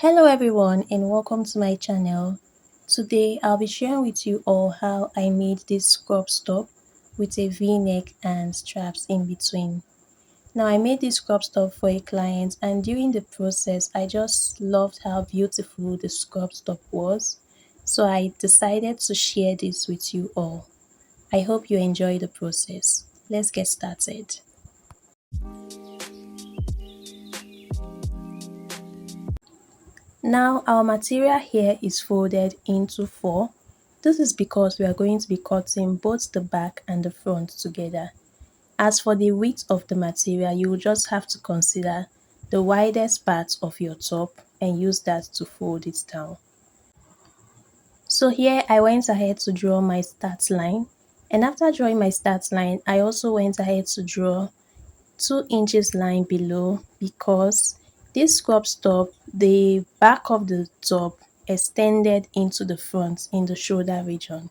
Hello everyone and welcome to my channel. Today I'll be sharing with you all how I made this scrub top with a v-neck and straps in between. Now I made this scrub top for a client and during the process I just loved how beautiful the scrub top was. So I decided to share this with you all. I hope you enjoy the process. Let's get started. Now our material here is folded into four. This is because we are going to be cutting both the back and the front together. As for the width of the material, you will just have to consider the widest part of your top and use that to fold it down. So here I went ahead to draw my start line, and after drawing my start line, I also went ahead to draw 2 inches line below because this scrub top, the back of the top extended into the front in the shoulder region.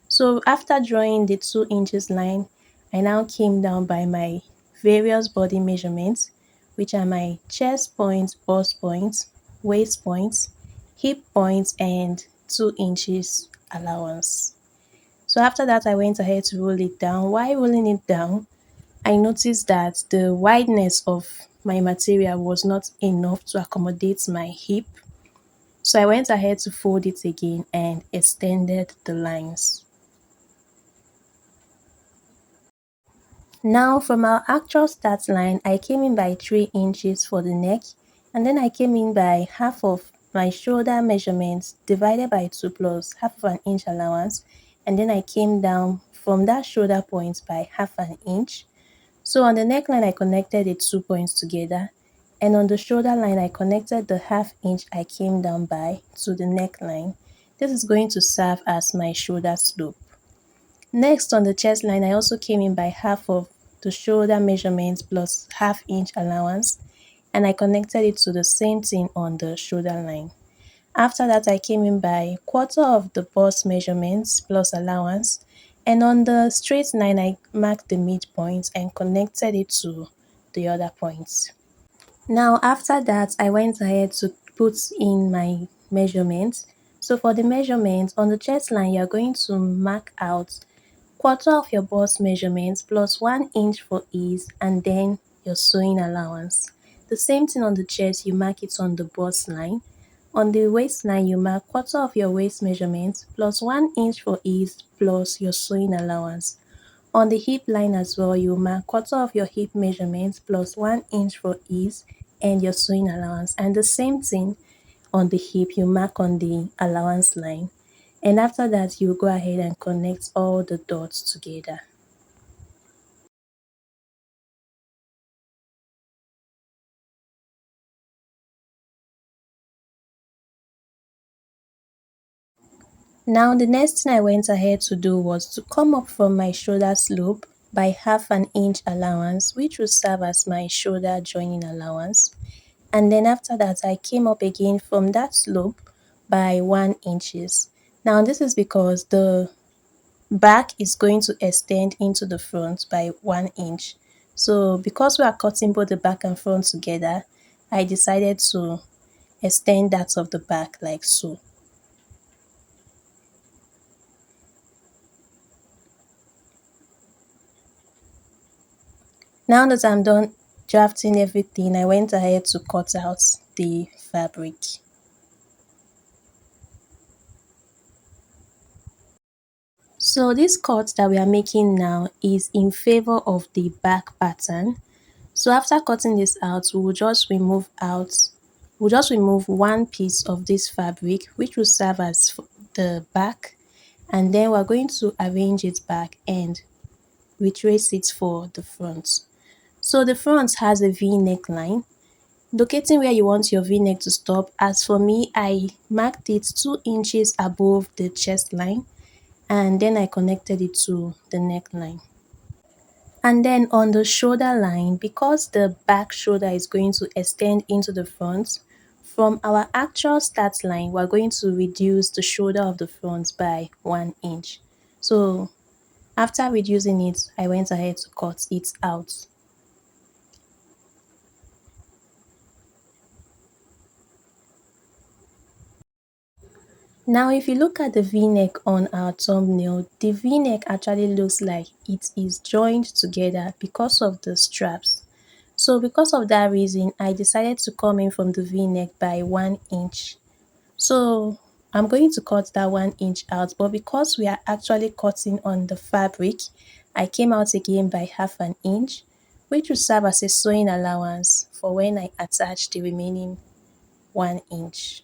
So after drawing the 2 inches line, I now came down by my various body measurements, which are my chest point, bust point, waist point, hip point, and 2 inches allowance. So after that, I went ahead to roll it down. While rolling it down, I noticed that the wideness of my material was not enough to accommodate my hip. So I went ahead to fold it again and extended the lines. Now from our actual start line, I came in by 3 inches for the neck, and then I came in by half of my shoulder measurements divided by 2 plus half of an inch allowance, and then I came down from that shoulder point by half an inch. So on the neckline, I connected the 2 points together, and on the shoulder line, I connected the half inch I came down by to the neckline. This is going to serve as my shoulder slope. Next, on the chest line, I also came in by half of the shoulder measurement plus half inch allowance, and I connected it to the same thing on the shoulder line. After that, I came in by quarter of the bust measurements plus allowance, and on the straight line, I marked the midpoint and connected it to the other points. Now, after that, I went ahead to put in my measurements. So for the measurements, on the chest line, you're going to mark out quarter of your bust measurements plus 1 inch for ease and then your sewing allowance. The same thing on the chest, you mark it on the bust line. On the waistline, you mark quarter of your waist measurements plus 1 inch for ease plus your sewing allowance. On the hip line as well, you mark quarter of your hip measurements plus 1 inch for ease and your sewing allowance. And the same thing on the hip, you mark on the allowance line. And after that, you go ahead and connect all the dots together. Now the next thing I went ahead to do was to come up from my shoulder slope by half an inch allowance, which will serve as my shoulder joining allowance. And then after that, I came up again from that slope by 1 inches. Now this is because the back is going to extend into the front by 1 inch. So because we are cutting both the back and front together, I decided to extend that of the back like so. Now that I'm done drafting everything, I went ahead to cut out the fabric. So this cut that we are making now is in favor of the back pattern. So after cutting this out, we'll just remove one piece of this fabric which will serve as the back, and then we're going to arrange it back and retrace it for the front. So the front has a V neckline. Locating where you want your V-neck to stop, as for me, I marked it 2 inches above the chest line and then I connected it to the neckline. And then on the shoulder line, because the back shoulder is going to extend into the front, from our actual start line, we're going to reduce the shoulder of the front by 1 inch. So after reducing it, I went ahead to cut it out. Now, if you look at the v-neck on our thumbnail, the v-neck actually looks like it is joined together because of the straps. So because of that reason, I decided to come in from the v-neck by 1 inch. So I'm going to cut that 1 inch out, but because we are actually cutting on the fabric, I came out again by half an inch, which will serve as a sewing allowance for when I attach the remaining 1 inch.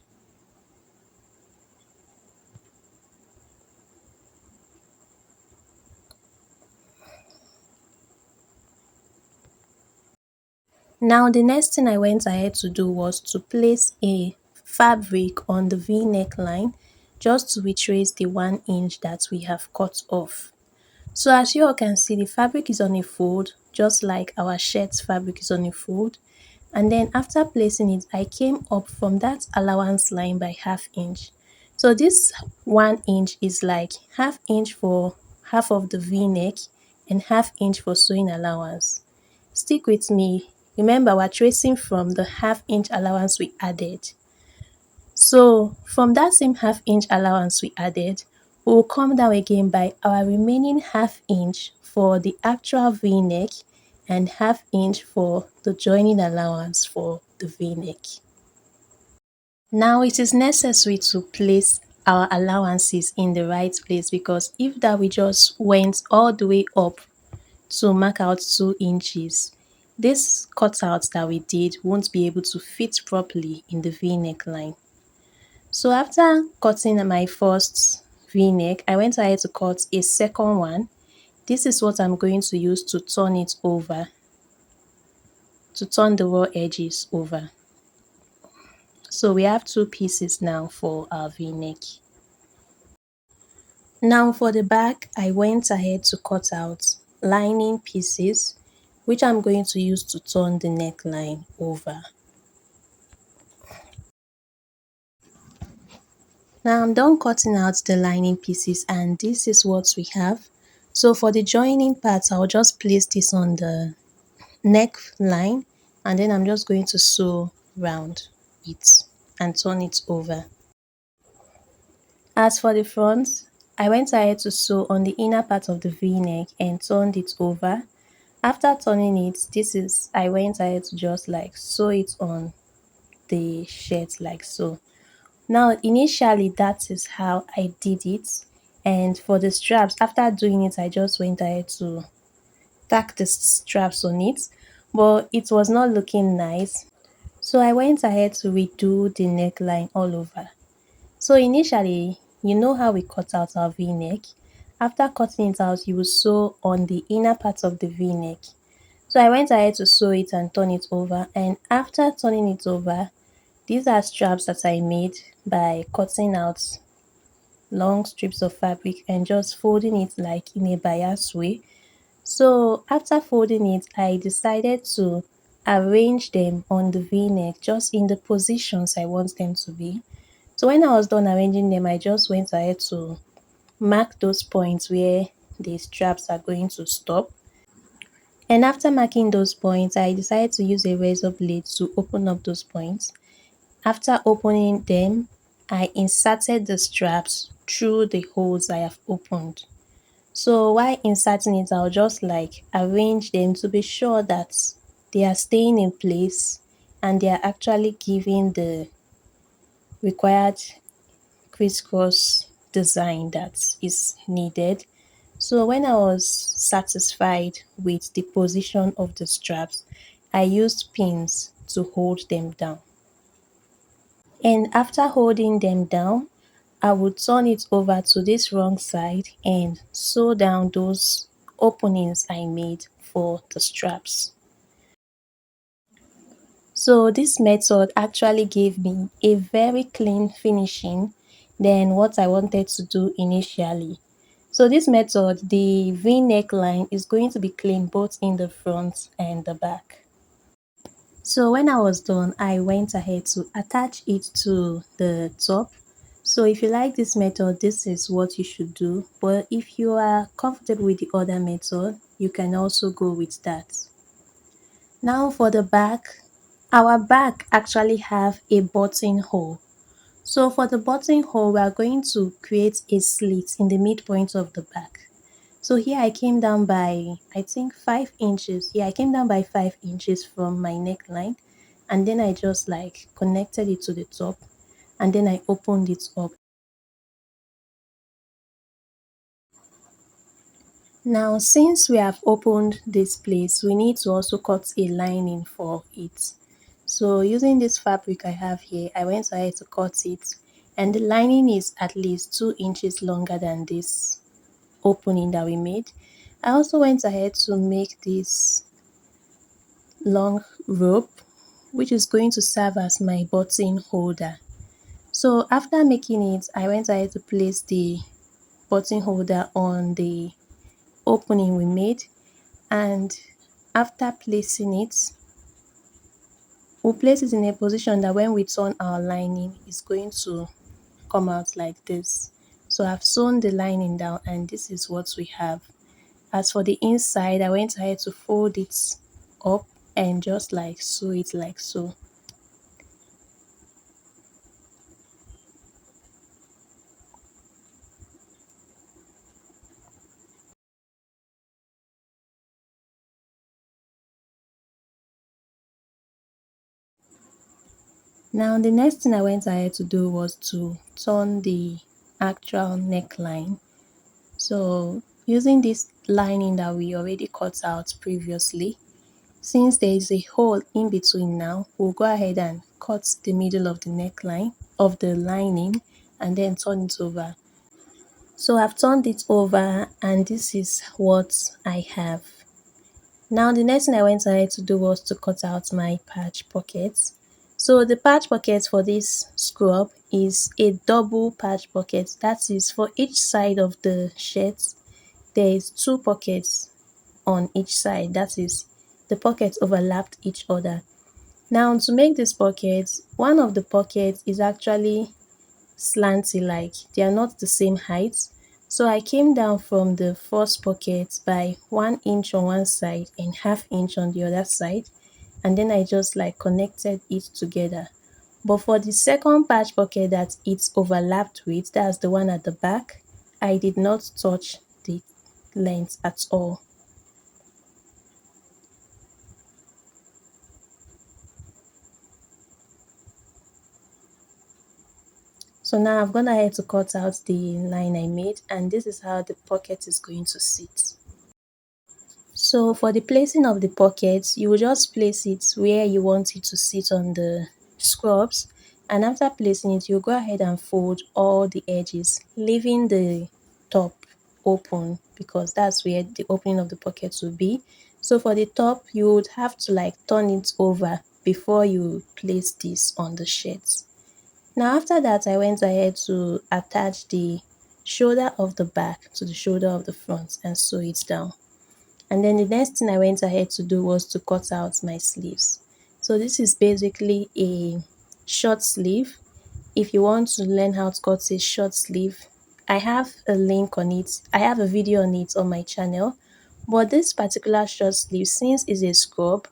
Now the next thing I went ahead to do was to place a fabric on the v neckline just to retrace the 1 inch that we have cut off. So as you all can see, the fabric is on a fold, just like our shirt fabric is on a fold. And then after placing it, I came up from that allowance line by half inch. So this 1 inch is like half inch for half of the v-neck and half inch for sewing allowance. Stick with me. Remember, we're tracing from the half inch allowance we added. So from that same half inch allowance we added, we'll come down again by our remaining half inch for the actual v-neck and half inch for the joining allowance for the v-neck. Now it is necessary to place our allowances in the right place, because if that we just went all the way up to mark out 2 inches, this cutout that we did won't be able to fit properly in the v neckline. So after cutting my first v-neck, I went ahead to cut a second one. This is what I'm going to use to turn it over, to turn the raw edges over. So we have two pieces now for our v-neck. Now for the back, I went ahead to cut out lining pieces, which I'm going to use to turn the neckline over. Now I'm done cutting out the lining pieces, and this is what we have. So for the joining part, I'll just place this on the neckline, and then I'm just going to sew round it and turn it over. As for the front, I went ahead to sew on the inner part of the v-neck and turned it over. After turning it, I went ahead to just like sew it on the shirt like so. Now initially that is how I did it, and for the straps, after doing it, I just went ahead to tack the straps on it, but it was not looking nice, so I went ahead to redo the neckline all over. So initially, you know how we cut out our v-neck. After cutting it out, you will sew on the inner part of the v-neck. So I went ahead to sew it and turn it over, and after turning it over, these are straps that I made by cutting out long strips of fabric and just folding it like in a bias way. So after folding it, I decided to arrange them on the v-neck just in the positions I want them to be. So when I was done arranging them, I just went ahead to mark those points where the straps are going to stop. And after marking those points, I decided to use a razor blade to open up those points. After opening them, I inserted the straps through the holes I have opened. So while inserting it, I'll just like arrange them to be sure that they are staying in place and they are actually giving the required crisscross design that is needed. So when I was satisfied with the position of the straps, I used pins to hold them down. And after holding them down, I would turn it over to this wrong side and sew down those openings I made for the straps. So this method actually gave me a very clean finishing than what I wanted to do initially. So this method, the V neckline is going to be clean both in the front and the back. So when I was done, I went ahead to attach it to the top. So if you like this method, this is what you should do. But if you are comfortable with the other method, you can also go with that. Now for the back, our back actually have a buttonhole. So for the buttonhole, we are going to create a slit in the midpoint of the back. So here I came down by, I think, 5 inches. Yeah, I came down by 5 inches from my neckline, and then I just like connected it to the top, and then I opened it up. Now, since we have opened this place, we need to also cut a lining for it. So using this fabric I have here, I went ahead to cut it, and the lining is at least 2 inches longer than this opening that we made. I also went ahead to make this long rope, which is going to serve as my button holder. So after making it, I went ahead to place the button holder on the opening we made, and after placing it, we'll place it in a position that when we turn our lining, it's going to come out like this. So I've sewn the lining down, and this is what we have. As for the inside, I went ahead to fold it up and just like sew it like so. Now the next thing I went ahead to do was to turn the actual neckline. So using this lining that we already cut out previously, since there is a hole in between now, we'll go ahead and cut the middle of the neckline of the lining and then turn it over. So I've turned it over, and this is what I have. Now the next thing I went ahead to do was to cut out my patch pockets. So the patch pocket for this scrub is a double patch pocket. That is, for each side of the shirt, there is 2 pockets on each side. That is, the pockets overlapped each other. Now to make this pocket, one of the pockets is actually slanty, like they are not the same height. So I came down from the first pocket by 1 inch on one side and ½ inch on the other side, and then I just like connected it together. But for the second patch pocket that it's overlapped with, that's the one at the back, I did not touch the length at all. So now I've gone ahead to cut out the line I made, and this is how the pocket is going to sit. So for the placing of the pockets, you will just place it where you want it to sit on the scrubs, and after placing it, you go ahead and fold all the edges, leaving the top open because that's where the opening of the pockets will be. So for the top, you would have to like turn it over before you place this on the shirts. Now after that, I went ahead to attach the shoulder of the back to the shoulder of the front and sew it down. And then the next thing I went ahead to do was to cut out my sleeves. So this is basically a short sleeve. If you want to learn how to cut a short sleeve, I have a link on it. I have a video on it on my channel. But this particular short sleeve, since it's a scrub,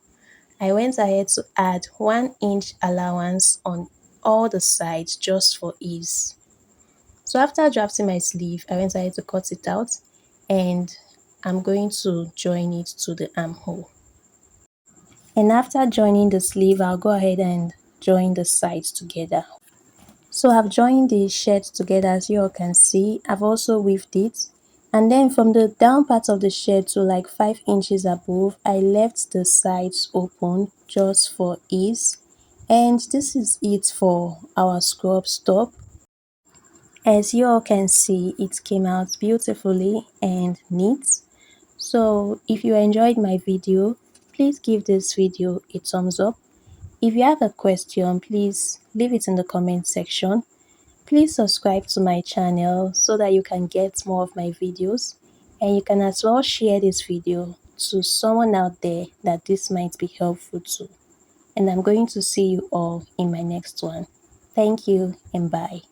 I went ahead to add 1 inch allowance on all the sides just for ease. So after drafting my sleeve, I went ahead to cut it out, and I'm going to join it to the armhole. And after joining the sleeve, I'll go ahead and join the sides together. So I've joined the shirt together, as you all can see. I've also weaved it. And then from the down part of the shirt to like 5 inches above, I left the sides open just for ease. And this is it for our scrubs top. As you all can see, it came out beautifully and neat. So if you enjoyed my video, please give this video a thumbs up. If you have a question, please leave it in the comment section. Please subscribe to my channel so that you can get more of my videos, and you can as well share this video to someone out there that this might be helpful to. And I'm going to see you all in my next one. Thank you and bye.